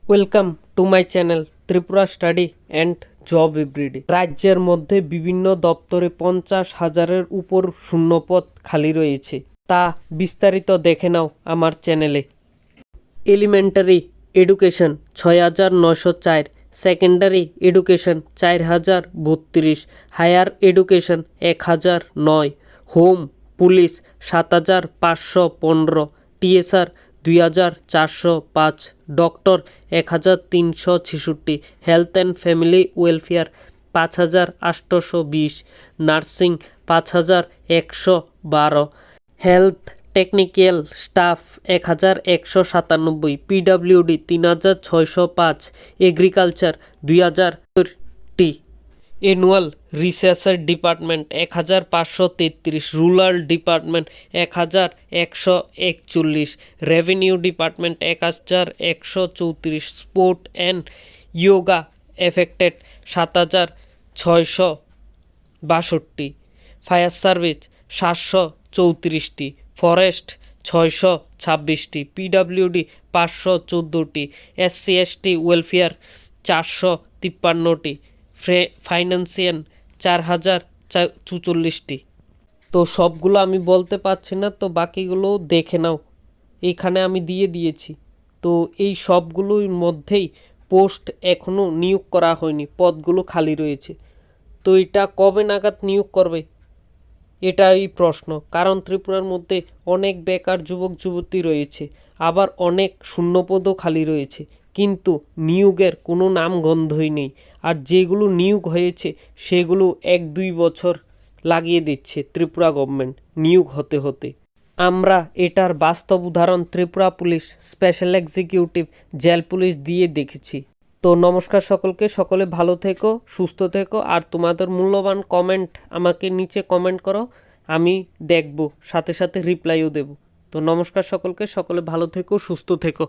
Welcome to my channel Tripura study and job everyday. রাজ্যের মধ্যে বিভিন্ন দপ্তরে 50,000-এর উপর শূন্যপদ খালি রয়েছে, তা বিস্তারিত দেখে নাও আমার চ্যানেলে। Elementary education 6,904, secondary education 4,032, higher education 1,009, home police 7,515, TSR 2,405, doctor 1,366, health and family welfare 5,820, nursing 5,112, health technical staff 1,197, PWD 3,605, agriculture 2,030, annual রিসার্চের department 1,533, rural department 1,141, revenue department 1,134, sport and yoga affected 7,662, fire service 734টি, forest 626টি, PWD 514টি, SC/ST welfare 453টি, financial 4,044টি। তো সবগুলো আমি বলতে পারছি না, তো বাকিগুলো দেখে নাও, এইখানে আমি দিয়ে দিয়েছি। তো এই সবগুলোর মধ্যেই পোস্ট এখনও নিয়োগ করা হয়নি, পদগুলো খালি রয়েছে। তো এটা কবে নাগাদ নিয়োগ করবে, এটাই প্রশ্ন। কারণ ত্রিপুরার মধ্যে অনেক বেকার যুবক যুবতী রয়েছে, আবার অনেক শূন্যপদও খালি রয়েছে, কিন্তু নিয়োগের কোনো নামগন্ধই নেই। আর যেগুলো নিয়োগ হয়েছে সেগুলো 1-2 বছর লাগিয়ে দিচ্ছে ত্রিপুরা গভর্নমেন্ট নিয়োগ হতে হতে। আমরা এটার বাস্তব উদাহরণ Tripura police special executive jail police দিয়ে দেখেছি। তো নমস্কার সকলকে, সকলে ভালো থেকো, সুস্থ থেকো, আর তোমাদের মূল্যবান কমেন্ট আমাকে নিচে কমেন্ট করো, আমি দেখব, সাথে সাথে রিপ্লাইও দেব। তো নমস্কার সকলকে, সকলে ভালো থেকো, সুস্থ থেকো।